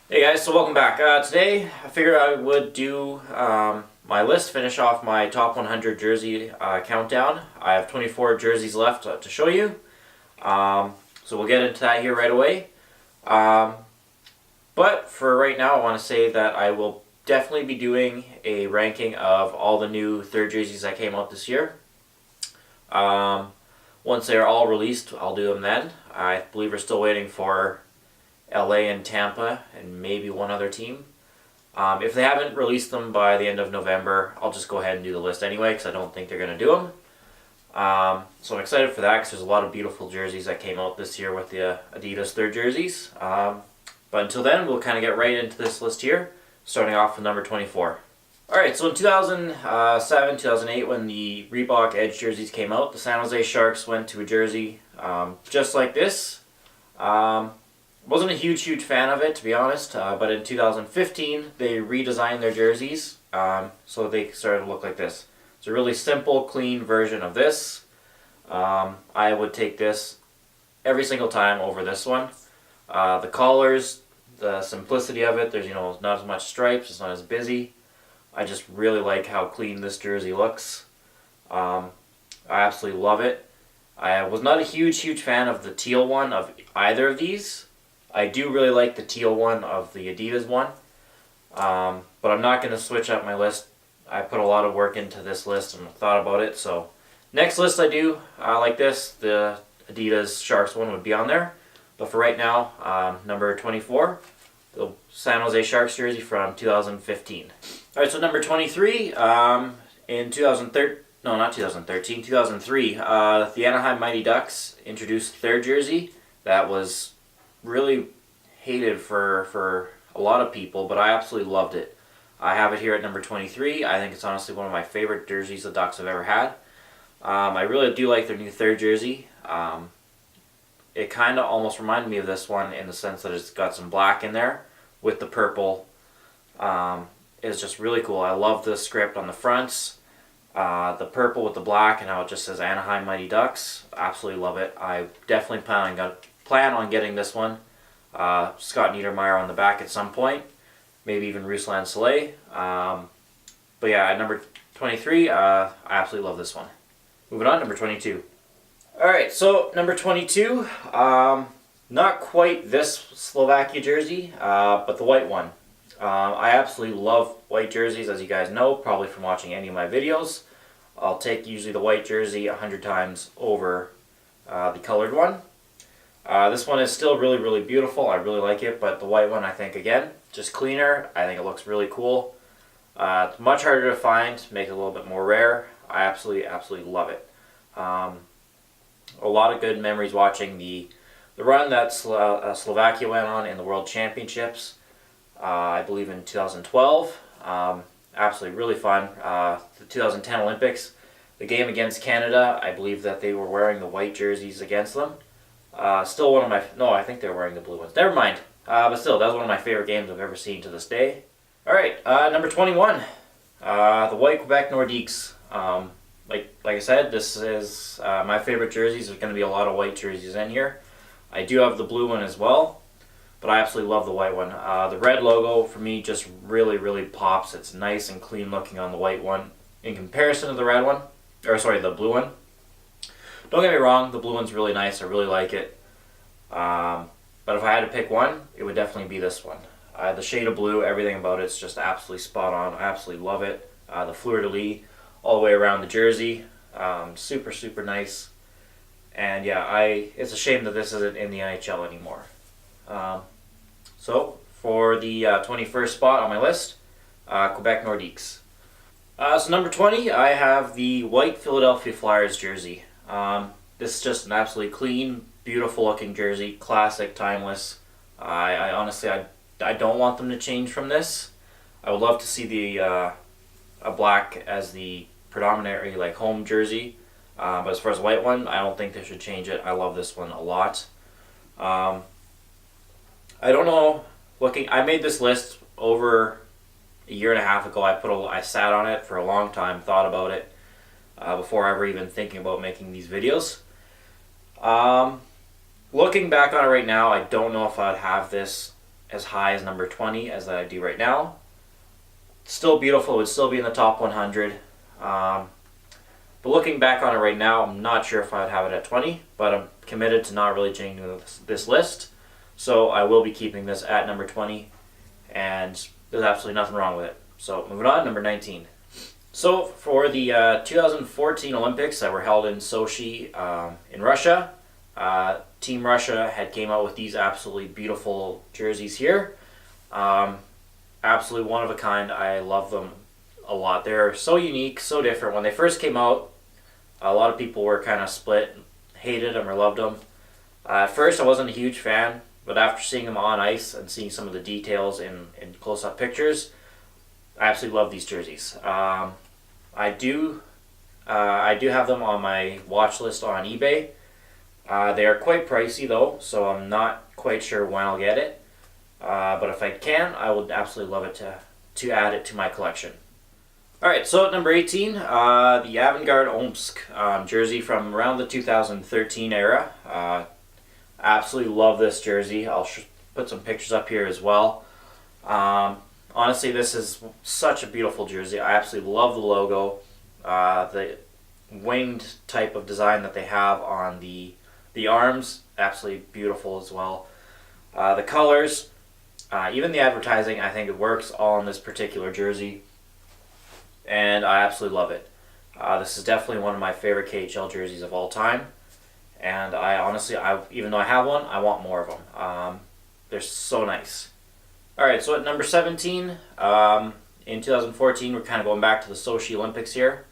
Hey guys, so welcome back. Today I figured I would do my list, finish off my top 100 jersey countdown. I have 24 jerseys left to show you, so we'll get into that here right away. But for right now I want to say that I will definitely be doing a ranking of all the new third jerseys that came out this year. Once they are all released, I'll do them then. I believe we're still waiting for LA and Tampa and maybe one other team. If they haven't released them by the end of November, I'll just go ahead and do the list anyway because I don't think they're going to do them. So I'm excited for that because there's a lot of beautiful jerseys that came out this year with the Adidas third jerseys. But until then, we'll kind of get right into this list here, starting off with number 24. Alright, so in 2007, 2008, when the Reebok Edge jerseys came out, the San Jose Sharks went to a jersey just like this. Wasn't a huge fan of it, to be honest, but in 2015 they redesigned their jerseys so they started to look like this. It's a really simple, clean version of this. I would take this every single time over this one. The collars, the simplicity of it, there's not as much stripes, it's not as busy. I just really like how clean this jersey looks. I absolutely love it. I was not a huge fan of the teal one of either of these. I do really like the teal one of the Adidas one, but I'm not going to switch up my list. I put a lot of work into this list and thought about it, so next list I do like this, the Adidas Sharks one would be on there, but for right now, number 24, the San Jose Sharks jersey from 2015. Alright, so number 23, in 2003, the Anaheim Mighty Ducks introduced their jersey that was really hated for a lot of people, but I absolutely loved it. I have it here at number 23. I think it's honestly one of my favorite jerseys the Ducks have ever had. I really do like their new third jersey. It kind of almost reminded me of this one in the sense that it's got some black in there with the purple. It's just really cool. I love the script on the fronts, the purple with the black, and how it just says Anaheim Mighty Ducks. Absolutely love it. I definitely plan on getting this one. Scott Niedermayer on the back at some point, maybe even Ruslan Saleh. But yeah, at number 23, I absolutely love this one. Moving on, number 22. Alright, so number 22, not quite this Slovakia jersey, but the white one. I absolutely love white jerseys, as you guys know, probably from watching any of my videos. I'll take usually the white jersey 100 times over the colored one. This one is still really beautiful. I really like it, but the white one, I think, again, just cleaner. I think it looks really cool. It's much harder to find, make it a little bit more rare. I absolutely love it. A lot of good memories watching the run that Slovakia went on in the World Championships, I believe in 2012. Absolutely really fun. The 2010 Olympics, the game against Canada, I believe that they were wearing the white jerseys against them. Still one of my... No, I think they were wearing the blue ones. Never mind. But still, that was one of my favorite games I've ever seen to this day. Alright, number 21. The white Quebec Nordiques. Like I said, this is my favorite jerseys. There's going to be a lot of white jerseys in here. I do have the blue one as well, but I absolutely love the white one. The red logo, for me, just really pops. It's nice and clean looking on the white one in comparison to the red one. Or, sorry, the blue one. Don't get me wrong, the blue one's really nice. I really like it. But if I had to pick one, it would definitely be this one. The shade of blue, everything about it's just absolutely spot on. I absolutely love it. The fleur-de-lis all the way around the jersey. Super nice. And yeah, it's a shame that this isn't in the NHL anymore. So, for the 21st spot on my list, Quebec Nordiques. So number 20, I have the white Philadelphia Flyers jersey. This is just an absolutely clean, beautiful looking jersey, classic, timeless. I honestly, I don't want them to change from this. I would love to see the a black as the predominantly like home jersey. But as far as the white one, I don't think they should change it. I love this one a lot. I don't know. I made this list over a year and a half ago. I sat on it for a long time, thought about it before ever even thinking about making these videos. Looking back on it right now, I don't know if I'd have this as high as number 20 as I do right now. Still beautiful, it would still be in the top 100. But looking back on it right now, I'm not sure if I would have it at 20, but I'm committed to not really changing this list. So I will be keeping this at number 20, and there's absolutely nothing wrong with it. So moving on, number 19. So for the 2014 Olympics that were held in Sochi in Russia, Team Russia had came out with these absolutely beautiful jerseys here. Absolutely one of a kind. I love them a lot. They're so unique, so different. When they first came out, a lot of people were kind of split, hated them or loved them. At first, I wasn't a huge fan, but after seeing them on ice and seeing some of the details in close-up pictures, I absolutely love these jerseys. I do have them on my watch list on eBay. They are quite pricey though, so I'm not quite sure when I'll get it. But if I can, I would absolutely love it to add it to my collection. Alright, so at number 18, the Avangard Omsk jersey from around the 2013 era. Absolutely love this jersey. I'll put some pictures up here as well. Honestly, this is such a beautiful jersey. I absolutely love the logo. The winged type of design that they have on the arms, absolutely beautiful as well. The colors, even the advertising, I think it works all on this particular jersey. And I absolutely love it. This is definitely one of my favorite KHL jerseys of all time. And I honestly, even though I have one, I want more of them. They're so nice. Alright, so at number 17, in 2014, we're kind of going back to the Sochi Olympics here.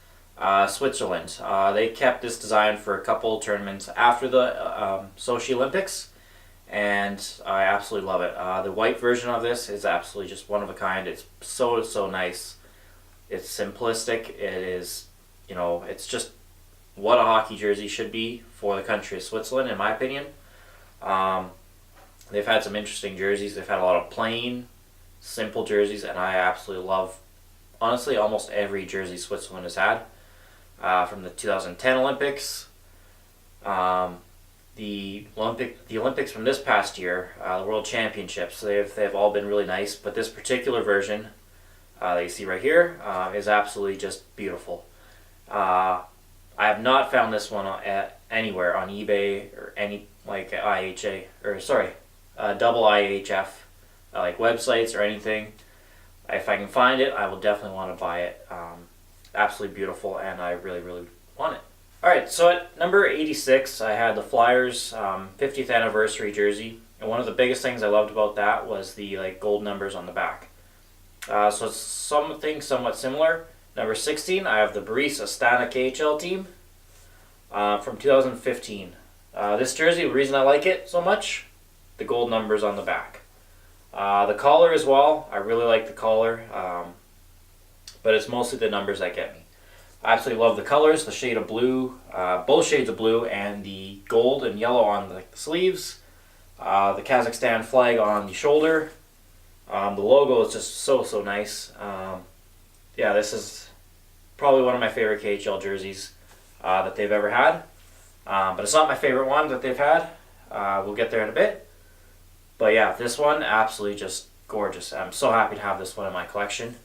Switzerland. They kept this design for a couple tournaments after the Sochi Olympics, and I absolutely love it. The white version of this is absolutely just one of a kind. It's so nice. It's simplistic. It is, it's just what a hockey jersey should be for the country of Switzerland, in my opinion. They've had some interesting jerseys. They've had a lot of plain, simple jerseys, and I absolutely love, honestly, almost every jersey Switzerland has had. From the 2010 Olympics, the Olympics from this past year, the World Championships, they've all been really nice, but this particular version that you see right here is absolutely just beautiful. I have not found this one anywhere on eBay or any double IHF like websites or anything. If I can find it, I will definitely want to buy it. Absolutely beautiful, and I really want it. Alright, so at number 86, I had the Flyers 50th anniversary jersey, and one of the biggest things I loved about that was the gold numbers on the back. So it's something somewhat similar. Number 16, I have the Boris Astana KHL team from 2015. This jersey, the reason I like it so much, the gold numbers on the back. The collar as well, I really like the collar, but it's mostly the numbers that get me. I absolutely love the colors, the shade of blue, both shades of blue, and the gold and yellow on the sleeves, the Kazakhstan flag on the shoulder. The logo is just so nice. This is probably one of my favorite KHL jerseys that they've ever had. But it's not my favorite one that they've had. We'll get there in a bit. But yeah, this one, absolutely just gorgeous. I'm so happy to have this one in my collection.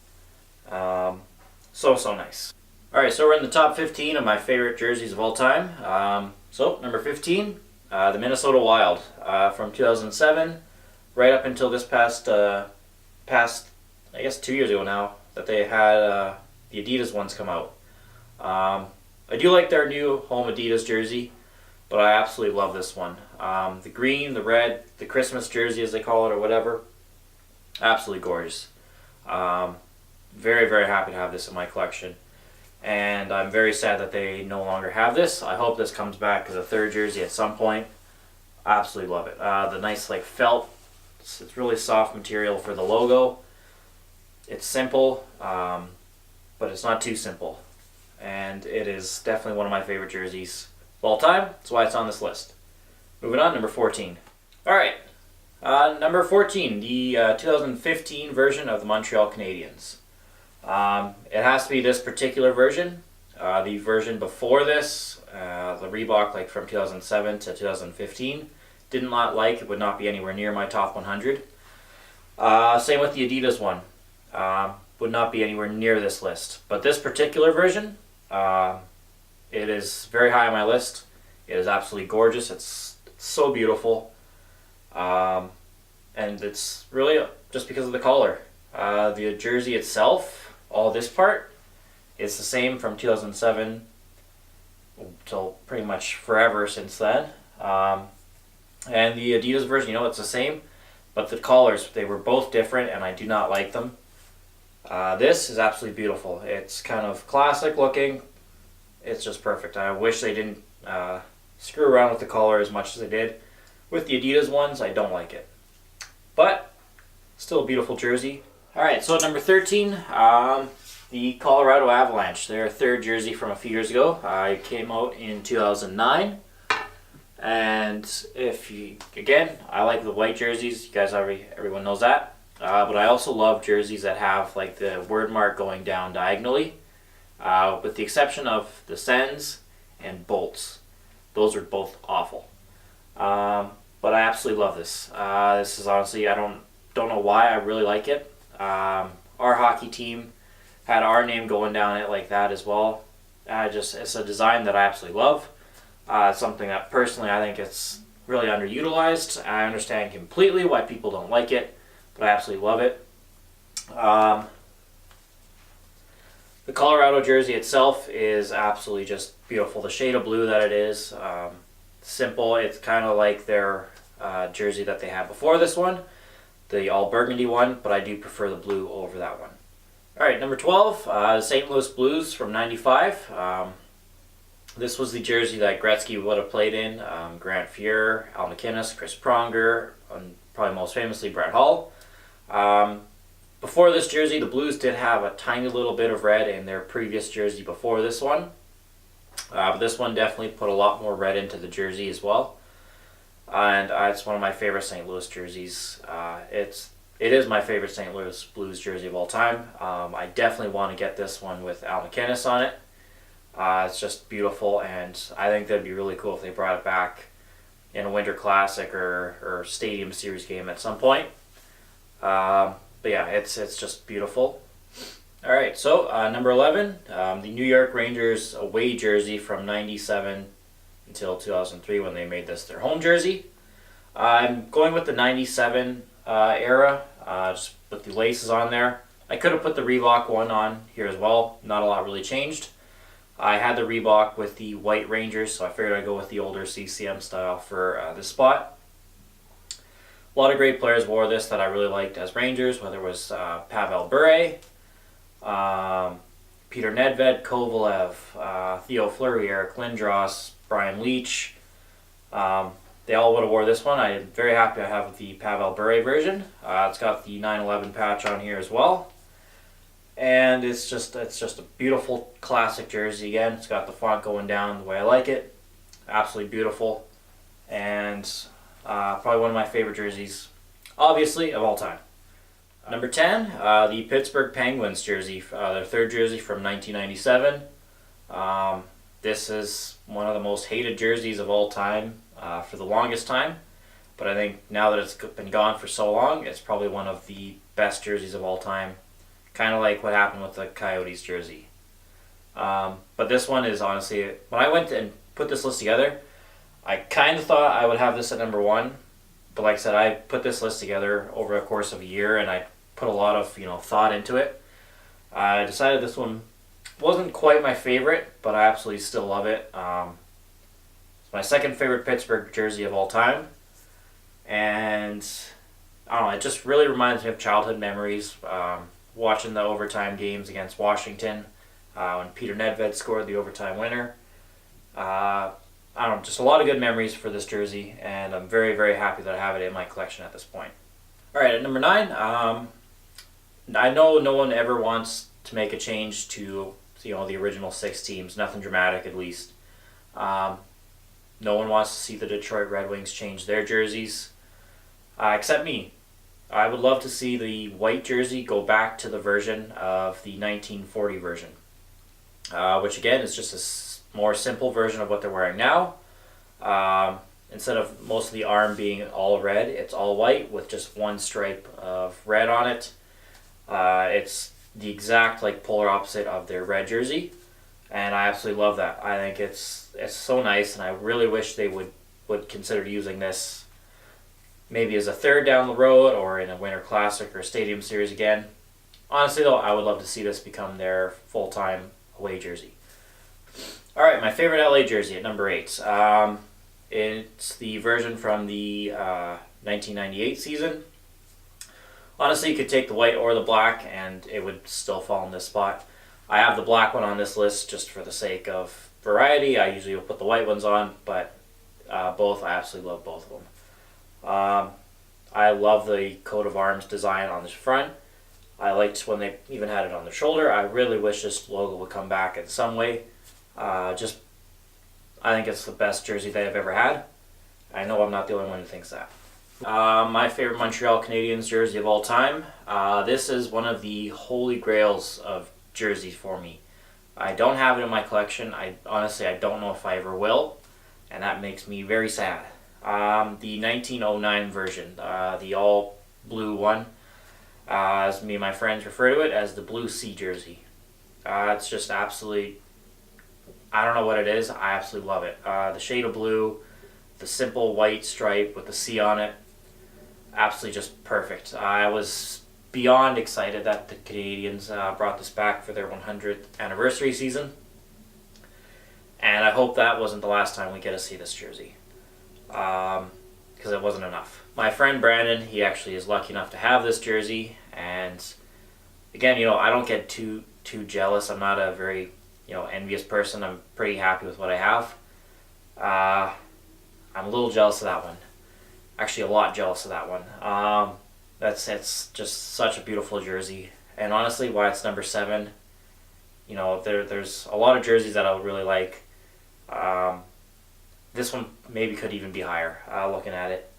So nice. Alright, so we're in the top 15 of my favorite jerseys of all time. So, number 15, the Minnesota Wild from 2007, right up until this past, I guess 2 years ago now, that they had the Adidas ones come out. I do like their new home Adidas jersey, but I absolutely love this one. The green, the red, the Christmas jersey as they call it or whatever, absolutely gorgeous. Very happy to have this in my collection. And I'm very sad that they no longer have this. I hope this comes back as a third jersey at some point. I absolutely love it. The nice felt, it's really soft material for the logo. It's simple, but it's not too simple. And it is definitely one of my favorite jerseys of all time. That's why it's on this list. Moving on, number 14. Alright, number 14, the 2015 version of the Montreal Canadiens. It has to be this particular version. The version before this, the Reebok from 2007 to 2015, did not like. It would not be anywhere near my top 100. Same with the Adidas one. Would not be anywhere near this list. But this particular version, it is very high on my list. It is absolutely gorgeous. It's so beautiful. And it's really just because of the color. The jersey itself, all this part, is the same from 2007 till pretty much forever since then. And the Adidas version, it's the same, but the collars, they were both different and I do not like them. This is absolutely beautiful. It's kind of classic looking. It's just perfect. I wish they didn't screw around with the collar as much as they did. With the Adidas ones, I don't like it. But, still a beautiful jersey. Alright, so at number 13, the Colorado Avalanche. Their third jersey from a few years ago. It came out in 2009. And again, I like the white jerseys. You guys everyone knows that. But I also love jerseys that have like the word mark going down diagonally. With the exception of the Sens and Bolts. Those are both awful. But I absolutely love this. This is honestly, I don't know why I really like it. Our hockey team had our name going down it like that as well. It's a design that I absolutely love. It's something that personally I think it's really underutilized. I understand completely why people don't like it, but I absolutely love it. The Colorado jersey itself is absolutely just beautiful. The shade of blue that it is, simple. It's kind of like their jersey that they had before this one, the all burgundy one, but I do prefer the blue over that one. Alright, number 12, St. Louis Blues from 95. This was the jersey that Gretzky would have played in. Grant Fuhr, Al MacInnis, Chris Pronger, and probably most famously Brett Hull. Before this jersey, the Blues did have a tiny little bit of red in their previous jersey before this one. But this one definitely put a lot more red into the jersey as well. And it's one of my favorite St. Louis jerseys. It is my favorite St. Louis Blues jersey of all time. I definitely want to get this one with Al MacInnis on it. It's just beautiful, and I think that'd be really cool if they brought it back in a Winter Classic or Stadium Series game at some point. But yeah, it's just beautiful. All right, so number 11, the New York Rangers away jersey from 97 until 2003 when they made this their home jersey. I'm going with the 97 era, just with the laces on there. I could have put the Reebok one on here as well. Not a lot really changed. I had the Reebok with the white Rangers, so I figured I'd go with the older CCM style for this spot. A lot of great players wore this that I really liked as Rangers, whether it was Pavel Bure, Peter Nedved, Kovalev, Theo Fleury, Eric Lindros, Brian Leetch. They all would have wore this one. I'm very happy I have the Pavel Bure version. It's got the 9/11 patch on here as well. And it's just a beautiful classic jersey again. It's got the font going down the way I like it. Absolutely beautiful. And probably one of my favorite jerseys, obviously, of all time. Number 10, the Pittsburgh Penguins jersey, their third jersey from 1997. This is one of the most hated jerseys of all time for the longest time. But I think now that it's been gone for so long, it's probably one of the best jerseys of all time. Kind of like what happened with the Coyotes jersey. But this one is honestly, when I went and put this list together, I kind of thought I would have this at number 1. But like I said, I put this list together over a course of a year and I put a lot of thought into it. I decided this one wasn't quite my favorite, but I absolutely still love it. It's my second favorite Pittsburgh jersey of all time. And I don't know, it just really reminds me of childhood memories. Watching the overtime games against Washington when Peter Nedved scored the overtime winner. I don't know, just a lot of good memories for this jersey, and I'm very, very happy that I have it in my collection at this point. All right, at number 9, I know no one ever wants to make a change to the original 6 teams, nothing dramatic at least. No one wants to see the Detroit Red Wings change their jerseys, except me. I would love to see the white jersey go back to the version of the 1940 version, which again is just a more simple version of what they're wearing now. instead of most of the arm being all red, it's all white with just one stripe of red on it. It's the exact like polar opposite of their red jersey, and I absolutely love that. I think it's so nice, and I really wish they would consider using this maybe as a third down the road or in a Winter Classic or Stadium Series again. Honestly though, I would love to see this become their full-time away jersey. Alright, my favorite LA jersey at number 8. It's the version from the 1998 season. Honestly, you could take the white or the black and it would still fall in this spot. I have the black one on this list just for the sake of variety. I usually will put the white ones on, but both, I absolutely love both of them. I love the coat of arms design on the front. I liked when they even had it on the shoulder. I really wish this logo would come back in some way. I think it's the best jersey they have ever had. I know I'm not the only one who thinks that. My favorite Montreal Canadiens jersey of all time. This is one of the holy grails of jerseys for me. I don't have it in my collection. Honestly, I don't know if I ever will, and that makes me very sad. The 1909 version, the all blue one, as me and my friends refer to it as the Blue Sea jersey. It's just absolutely, I don't know what it is, I absolutely love it. The shade of blue, the simple white stripe with the sea on it, absolutely just perfect. I was beyond excited that the Canadiens brought this back for their 100th anniversary season, and I hope that wasn't the last time we get to see this jersey. Because it wasn't enough. My friend Brandon, he actually is lucky enough to have this jersey, and again, I don't get too jealous. I'm not a very, envious person. I'm pretty happy with what I have. I'm a little jealous of that one. Actually, a lot jealous of that one. It's just such a beautiful jersey, and honestly, why it's number 7. There's a lot of jerseys that I would really like. This one maybe could even be higher. Looking at it,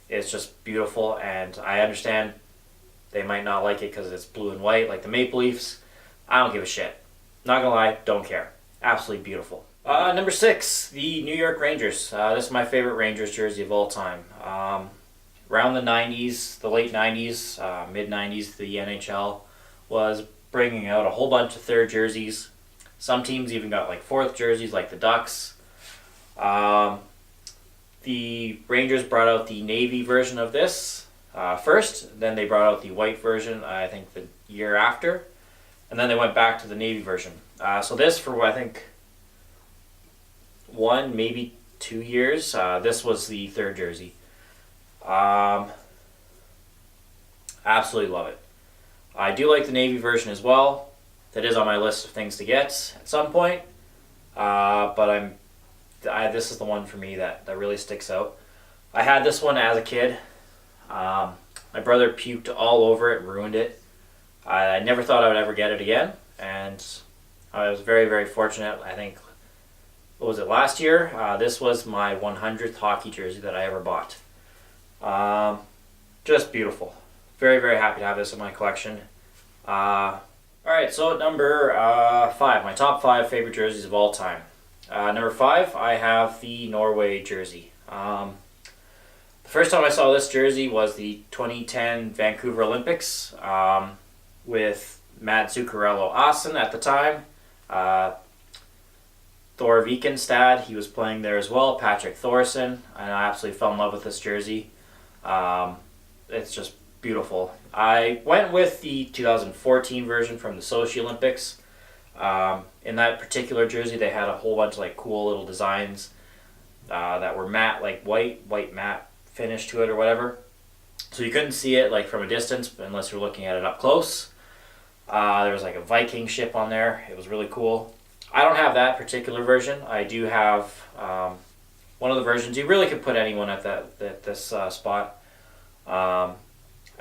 it's just beautiful, and I understand they might not like it because it's blue and white like the Maple Leafs. I don't give a shit. Not gonna lie, don't care. Absolutely beautiful. Number 6, the New York Rangers. This is my favorite Rangers jersey of all time. Around the 90s, the late 90s, mid 90s, the NHL was bringing out a whole bunch of third jerseys. Some teams even got like fourth jerseys, like the Ducks. The Rangers brought out the navy version of this first, then they brought out the white version, I think the year after, and then they went back to the navy version. So this, for I think 1, maybe 2 years, this was the third jersey. Absolutely love it. I do like the navy version as well. That is on my list of things to get at some point, but this is the one for me that really sticks out. I had this one as a kid. My brother puked all over it, ruined it. I never thought I would ever get it again, and I was very, very fortunate. I think, what was it, last year? This was my 100th hockey jersey that I ever bought. Just beautiful. Very, very happy to have this in my collection. Alright, so at number 5, my top 5 favorite jerseys of all time. Number 5, I have the Norway jersey. The first time I saw this jersey was the 2010 Vancouver Olympics with Matt Zuccarello Aasen at the time. Thor Vikenstad, he was playing there as well, Patrick Thorson, and I absolutely fell in love with this jersey. It's just beautiful. I went with the 2014 version from the Sochi Olympics. In that particular jersey, they had a whole bunch of cool little designs that were matte, like white matte finish to it or whatever. So you couldn't see it from a distance unless you're looking at it up close. There was a Viking ship on there. It was really cool. I don't have that particular version. I do have one of the versions. You really could put anyone at this spot.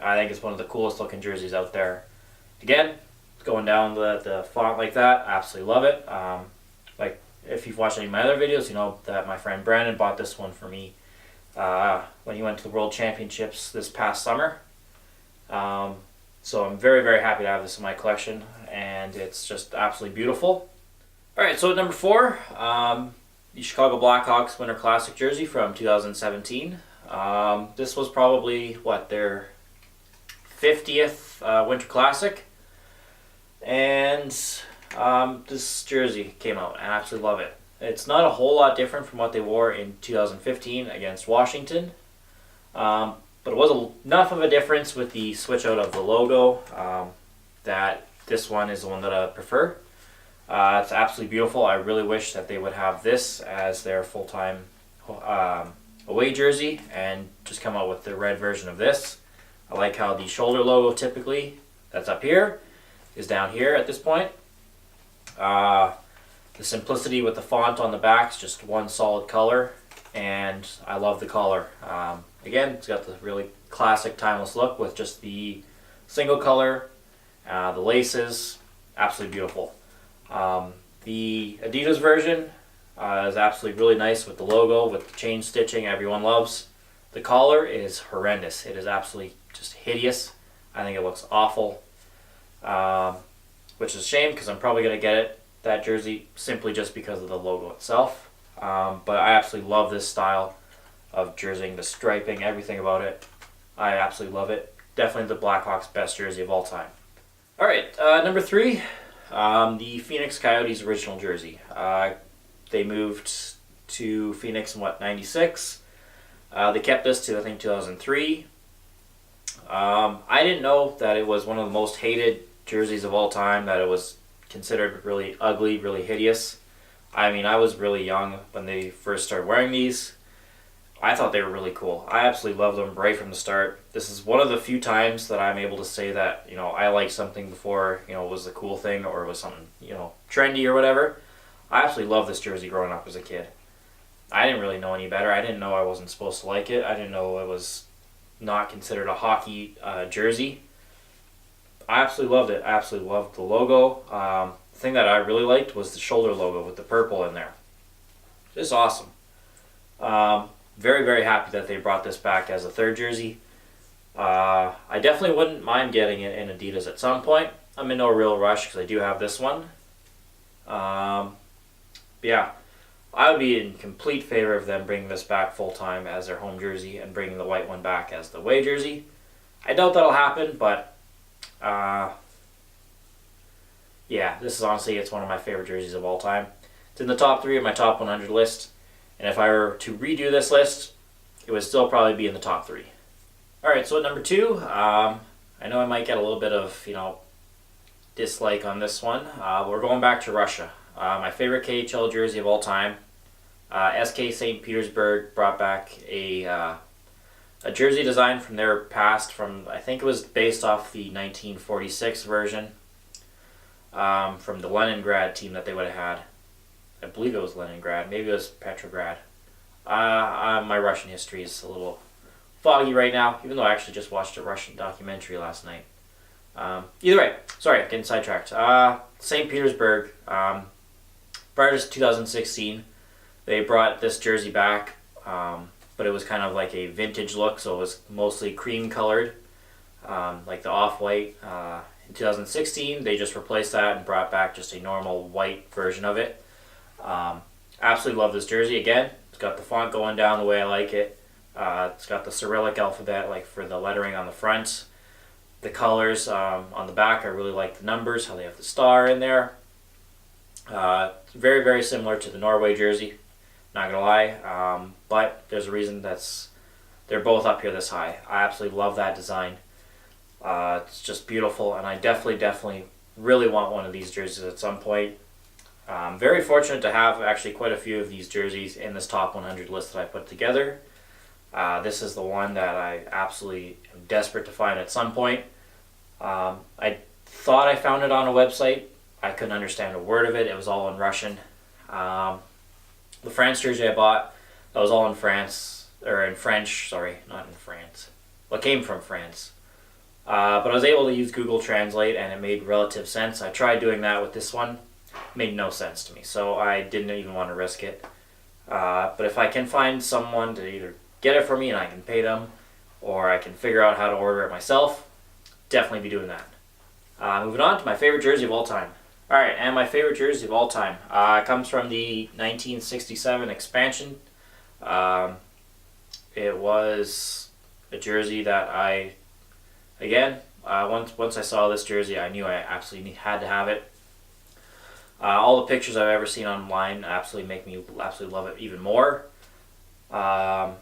I think it's one of the coolest looking jerseys out there. Again, going down the font like that, absolutely love it. If you've watched any of my other videos, you know that my friend Brandon bought this one for me when he went to the World Championships this past summer. So I'm very, very happy to have this in my collection, and it's just absolutely beautiful. Alright, so at number 4, the Chicago Blackhawks Winter Classic jersey from 2017. This was probably, their 50th Winter Classic. And this jersey came out. I absolutely love it. It's not a whole lot different from what they wore in 2015 against Washington. But it was enough of a difference with the switch out of the logo that this one is the one that I prefer. It's absolutely beautiful. I really wish that they would have this as their full-time away jersey and just come out with the red version of this. I like how the shoulder logo typically, that's up here, is down here at this point. The simplicity with the font on the back is just one solid color, and I love the collar. Again, it's got the really classic timeless look with just the single color, the laces, absolutely beautiful. The Adidas version is absolutely really nice with the logo, with the chain stitching everyone loves. The collar is horrendous. It is absolutely just hideous. I think it looks awful, which is a shame because I'm probably going to get that jersey simply just because of the logo itself. But I absolutely love this style of jerseying, the striping, everything about it. I absolutely love it. Definitely the Blackhawks' best jersey of all time. All right, number 3, the Phoenix Coyotes original jersey. They moved to Phoenix in 96. They kept this to I think 2003. I didn't know that it was one of the most hated jerseys of all time, that it was considered really ugly, really hideous. I mean, I was really young when they first started wearing these. I thought they were really cool. I absolutely loved them right from the start. This is one of the few times that I'm able to say that, I liked something before, it was the cool thing or it was something, trendy or whatever. I absolutely loved this jersey growing up as a kid. I didn't really know any better. I didn't know I wasn't supposed to like it. I didn't know it was not considered a hockey jersey. I absolutely loved it. I absolutely loved the logo. The thing that I really liked was the shoulder logo with the purple in there. Just awesome. Very, very happy that they brought this back as a third jersey. I definitely wouldn't mind getting it in Adidas at some point. I'm in no real rush because I do have this one. Yeah, I would be in complete favor of them bringing this back full-time as their home jersey and bringing the white one back as the away jersey. I doubt that'll happen, but yeah, this is honestly, it's one of my favorite jerseys of all time. It's in the top 3 of my top 100 list. And if I were to redo this list, it would still probably be in the top 3. Alright, so at number 2, I know I might get a little bit of, dislike on this one. We're going back to Russia. My favorite KHL jersey of all time. SK St. Petersburg brought back a jersey design from their past, I think it was based off the 1946 version, from the Leningrad team that they would have had. I believe it was Leningrad. Maybe it was Petrograd. My Russian history is a little foggy right now, even though I actually just watched a Russian documentary last night. Either way, sorry, getting sidetracked. St. Petersburg, prior to 2016, they brought this jersey back, but it was kind of like a vintage look, so it was mostly cream colored, like the off-white. In 2016, they just replaced that and brought back just a normal white version of it. Absolutely love this jersey. Again, it's got the font going down the way I like it. It's got the Cyrillic alphabet, like for the lettering on the front. The colors on the back, I really like the numbers, how they have the star in there. It's very, very similar to the Norway jersey, not gonna lie. But there's a reason they're both up here this high. I absolutely love that design. It's just beautiful, and I definitely really want one of these jerseys at some point. I'm very fortunate to have actually quite a few of these jerseys in this top 100 list that I put together. This is the one that I absolutely am desperate to find at some point. I thought I found it on a website. I couldn't understand a word of it. It was all in Russian. The France jersey I bought, that was all in French, sorry, not in France. Well, it came from France. But I was able to use Google Translate and it made relative sense. I tried doing that with this one. Made no sense to me, so I didn't even want to risk it. But if I can find someone to either get it for me and I can pay them, or I can figure out how to order it myself, definitely be doing that. Moving on to my favorite jersey of all time. All right, and my favorite jersey of all time comes from the 1967 expansion. It was a jersey that once I saw this jersey, I knew I absolutely had to have it. All the pictures I've ever seen online absolutely make me absolutely love it even more. The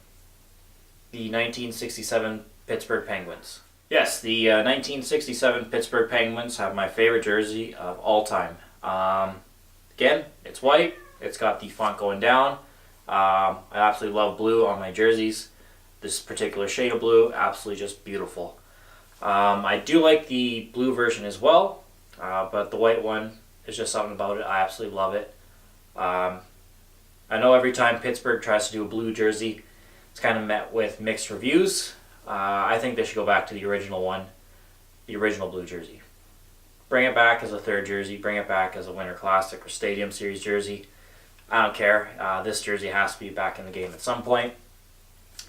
1967 Pittsburgh Penguins. Yes, the 1967 Pittsburgh Penguins have my favorite jersey of all time. Again, it's white. It's got the font going down. I absolutely love blue on my jerseys. This particular shade of blue, absolutely just beautiful. I do like the blue version as well, but the white one is just something about it. I absolutely love it. I know every time Pittsburgh tries to do a blue jersey, it's kind of met with mixed reviews. I think they should go back to the original one, the original blue jersey. Bring it back as a third jersey, bring it back as a Winter Classic or Stadium Series jersey. I don't care. This jersey has to be back in the game at some point.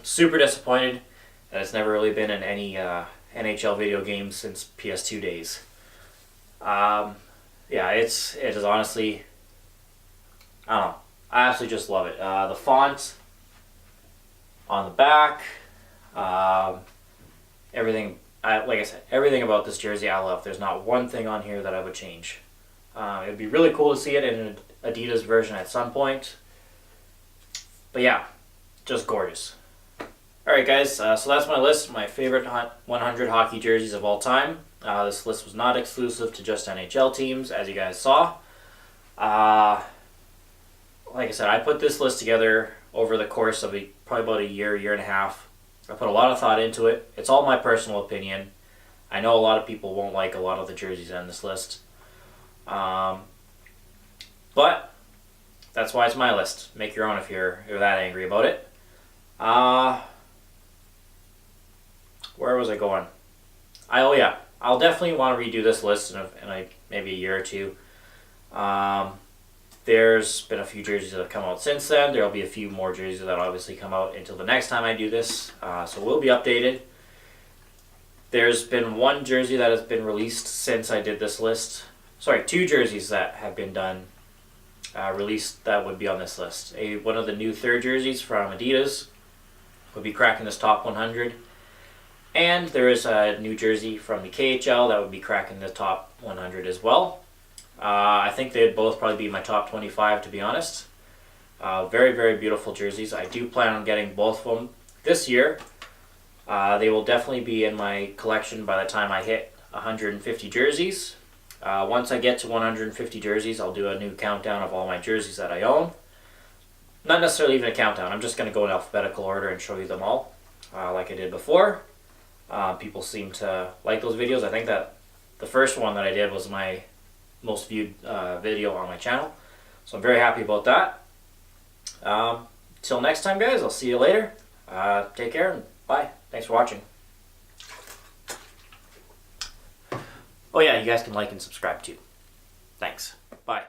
Super disappointed that it's never really been in any NHL video games since PS2 days. Yeah, it is honestly, I don't know. I absolutely just love it. The font on the back, everything. Like I said, everything about this jersey I love. There's not one thing on here that I would change. It would be really cool to see it in an Adidas version at some point. But yeah, just gorgeous. Alright guys, so that's my list, my favorite 100 hockey jerseys of all time. This list was not exclusive to just NHL teams, as you guys saw. Like I said, I put this list together over the course of probably about a year and a half. I put a lot of thought into it. It's all my personal opinion. I know a lot of people won't like a lot of the jerseys on this list. But that's why it's my list. Make your own if you're that angry about it. Where was I going? I'll definitely want to redo this list in maybe a year or two. There's been a few jerseys that have come out since then. There'll be a few more jerseys that obviously come out until the next time I do this. So we'll be updated. There's been one jersey that has been released since I did this list. Sorry, two jerseys that have been done, released that would be on this list. One of the new third jerseys from Adidas would be cracking this top 100. And there is a new jersey from the KHL that would be cracking the top 100 as well. I think they'd both probably be my top 25, to be honest. Very, very beautiful jerseys. I do plan on getting both of them this year. They will definitely be in my collection by the time I hit 150 jerseys. Once I get to 150 jerseys, I'll do a new countdown of all my jerseys that I own. Not necessarily even a countdown. I'm just going to go in alphabetical order and show you them all, like I did before. People seem to like those videos. I think that the first one that I did was my most viewed video on my channel. So I'm very happy about that. Till next time, guys, I'll see you later. Take care and bye. Thanks for watching. Oh yeah, you guys can like and subscribe too. Thanks. Bye.